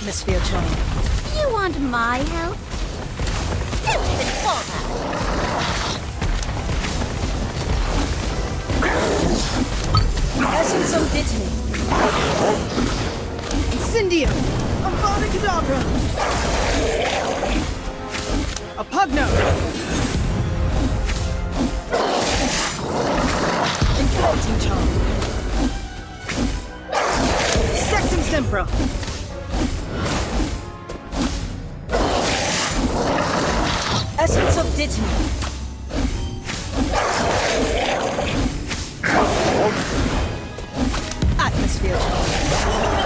Atmosphere charm. You want my help? Don't even bother. Essence of Ditany. Incendio. Avada Kedavra. A Pugno. Inculting charm. Sectum Sempra. Essence of Ditany. Atmosphere charm.